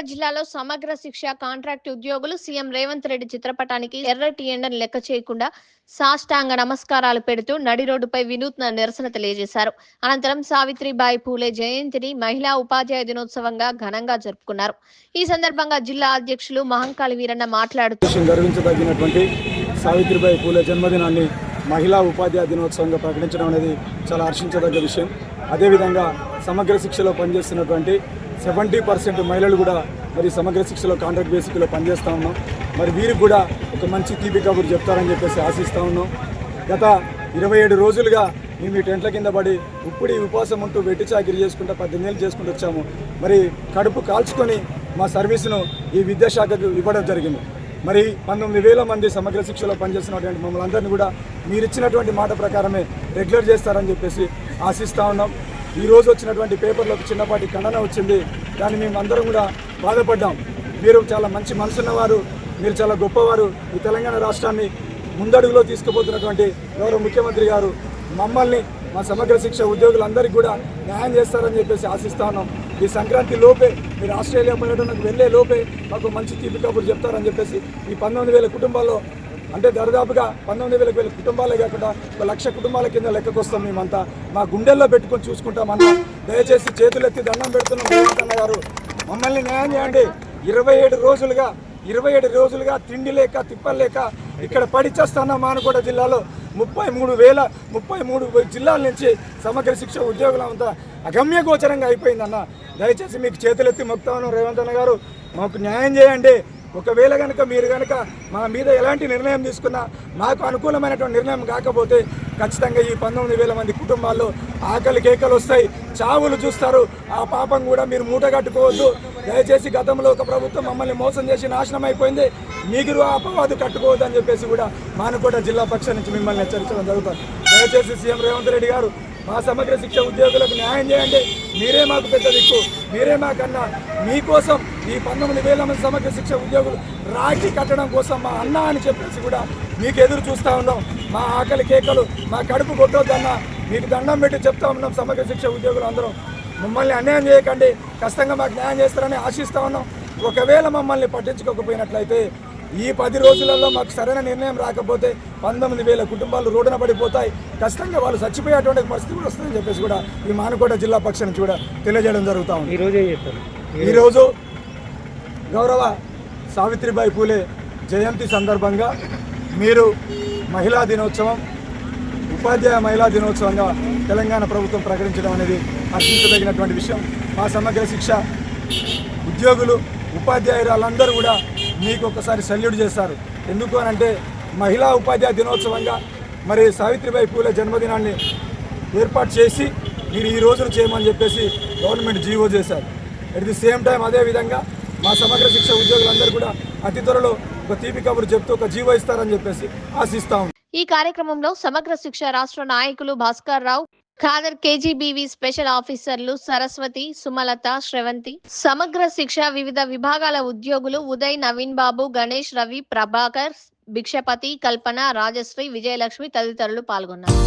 జిల్లాలో సమగ్ర శిక్ష కాంట్రాక్ట్ ఉద్యోగులు సీఎం రేవంత్ రెడ్డి చిత్రపటానికి ఎర్రటి ఎండను లెక్క చేయకుండా సాష్టాంగ నమస్కారాలు పెడుతూ నడి రోడ్డుపై వినూత్న నిరసన తెలియజేశారు. అనంతరం సావిత్రిబాయి పూలే జయంతిని మహిళా ఉపాధ్యాయ దినోత్సవంగా ఘనంగా జరుపుకున్నారు. ఈ సందర్భంగా జిల్లా అధ్యక్షులు మహంకాళి వీరన్న మాట్లాడుతూ గర్వించదగినటువంటి సావిత్రిబాయి పూలే జన్మదినాన్ని మహిళా ఉపాధ్యాయ దినోత్సవంగా ప్రకటించడం అనేది చాలా హర్షించదగ్గ విషయం. అదేవిధంగా సమగ్ర శిక్షలో పనిచేస్తున్నటువంటి 70% మహిళలు కూడా మరి సమగ్ర శిక్షలో కాంట్రాక్ట్ బేసిక్లో పనిచేస్తూ ఉన్నాం. మరి వీరికి కూడా ఒక మంచి తీపి కబురు చెప్తారని చెప్పేసి ఆశిస్తూ ఉన్నాం. గత 27 రోజులుగా మేము ఈ టెంట్ల కింద పడి ఉప్పుడి ఉపవాసం ఉంటూ వెట్టి చాకిరి చేసుకుంటూ 18 ఏళ్ళు చేసుకుంటూ వచ్చాము. మరి కడుపు కాల్చుకొని మా సర్వీసును ఈ విద్యాశాఖకు ఇవ్వడం జరిగింది. మరి 19,000 మంది సమగ్ర శిక్షలో పనిచేస్తున్నటువంటి మమ్మల్ని అందరినీ కూడా మీరు ఇచ్చినటువంటి మాట ప్రకారమే రెగ్యులర్ చేస్తారని చెప్పేసి ఆశిస్తూ ఉన్నాం. ఈరోజు వచ్చినటువంటి పేపర్లో ఒక చిన్నపాటి ఖండన వచ్చింది. దాన్ని మేము అందరం కూడా బాధపడ్డాం. మీరు చాలా మంచి మనసున్నవారు, మీరు చాలా గొప్పవారు. ఈ తెలంగాణ రాష్ట్రాన్ని ముందడుగులో తీసుకుపోతున్నటువంటి గౌరవ ముఖ్యమంత్రి గారు మమ్మల్ని మా సమగ్ర శిక్ష ఉద్యోగులందరికీ కూడా న్యాయం చేస్తారని చెప్పేసి ఆశిస్తా ఉన్నాం. ఈ సంక్రాంతి లోపే మీరు ఆస్ట్రేలియా పర్యటనకు వెళ్ళే లోపే మాకు మంచి తీపి కబురు చెప్తారని చెప్పేసి ఈ 19,000 కుటుంబాల్లో అంటే దాదాపుగా 19,000 కుటుంబాలే కాకుండా 1,00,000 కుటుంబాల కింద లెక్కకు వస్తాం. మేమంతా మా గుండెల్లో పెట్టుకొని చూసుకుంటామన్నా. దయచేసి చేతులెత్తి దండం పెడుతున్నాం. రేవంత్ గారు మమ్మల్ని న్యాయం చేయండి. 27 రోజులుగా తిండి లేక తిప్పలేక ఇక్కడ పడిచేస్తున్న మానుకోట జిల్లాలో 33 జిల్లాల నుంచి సమగ్ర శిక్ష ఉద్యోగులంతా అగమ్య గోచరంగా అయిపోయిందన్న. దయచేసి మీకు చేతులెత్తి మొక్తాను రేవంత్ గారు, మాకు న్యాయం చేయండి. ఒకవేళ కనుక మీరు కనుక మా మీద ఎలాంటి నిర్ణయం తీసుకున్నా మాకు అనుకూలమైనటువంటి నిర్ణయం కాకపోతే ఖచ్చితంగా ఈ 19,000 మంది కుటుంబాల్లో ఆకలి కేకలు వస్తాయి, చావులు చూస్తారు. ఆ పాపం కూడా మీరు మూట కట్టుకోవద్దు. దయచేసి గతంలో ఒక ప్రభుత్వం మమ్మల్ని మోసం చేసి నాశనం అయిపోయింది, మీరు ఆ అపవాదు కట్టుకోవద్దు అని చెప్పేసి కూడా మానుకోట జిల్లా పక్షం నుంచి మిమ్మల్ని హెచ్చరించడం జరుగుతుంది. దయచేసి సీఎం రేవంత్ రెడ్డి గారు మా సమగ్ర శిక్ష ఉద్యోగులకు న్యాయం చేయండి. మీరే మాకు పెద్ద దిక్కు, మీరే మాకన్నా. మీకోసం ఈ 19,000 మంది సమగ్ర శిక్ష ఉద్యోగులు రాఖీ కట్టడం కోసం మా అన్న అని చెప్పేసి కూడా మీకు ఎదురు చూస్తూ ఉన్నాం. మా ఆకలి కేకలు మా కడుపు కొట్టొద్దన్నా మీకు దండం పెట్టి చెప్తా ఉన్నాం. సమగ్ర శిక్ష ఉద్యోగులు అందరం మమ్మల్ని అన్యాయం చేయకండి, ఖచ్చితంగా మాకు న్యాయం చేస్తారని ఆశిస్తూ ఉన్నాం. ఒకవేళ మమ్మల్ని పట్టించుకోకపోయినట్లయితే ఈ 10 రోజులలో మాకు సరైన నిర్ణయం రాకపోతే 19,000 కుటుంబాలు రోడ్డున పడిపోతాయి. ఖచ్చితంగా వాళ్ళు చచ్చిపోయేటువంటి పరిస్థితి కూడా వస్తుందని చెప్పేసి కూడా ఈ మానుకోట జిల్లా పక్షం నుంచి కూడా తెలియజేయడం జరుగుతూ ఉంది. ఈరోజు గౌరవ సావిత్రిబాయి పూలే జయంతి సందర్భంగా మీరు మహిళా దినోత్సవం, ఉపాధ్యాయ మహిళా దినోత్సవంగా తెలంగాణ ప్రభుత్వం ప్రకటించడం అనేది హర్షించదగినటువంటి విషయం. మా సమగ్ర శిక్ష ఉద్యోగులు ఉపాధ్యాయురాలందరూ కూడా మీకు ఒకసారి సల్యూట్ చేస్తారు. ఎందుకు అనంటే మహిళా ఉపాధ్యాయ దినోత్సవంగా మరి సావిత్రిబాయి పూలే జన్మదినాన్ని ఏర్పాటు చేసి మీరు ఈ రోజును చేయమని చెప్పేసి గవర్నమెంట్ జీవో చేశారు. అట్ ది సేమ్ టైం అదేవిధంగా మా సమగ్ర శిక్ష ఉద్యోగులందరూ కూడా అతి త్వరలో ఒక తీపి కబురు చెప్తూ ఒక జీవో ఇస్తారని చెప్పేసి ఆశిస్తాం. ఈ కార్యక్రమంలో సమగ్ర శిక్ష రాష్ట్ర నాయకులు భాస్కర్ రావు, ఖాదర్, కేజీబీవీ స్పెషల్ ఆఫీసర్లు సరస్వతి, సుమలత, శ్రవంతి, సమగ్ర శిక్ష వివిధ విభాగాల ఉద్యోగులు ఉదయ్, నవీన్ బాబు, గణేష్, రవి, ప్రభాకర్, భిక్షపతి, కల్పన, రాజశ్రీ, విజయలక్ష్మి తదితరులు పాల్గొన్నారు.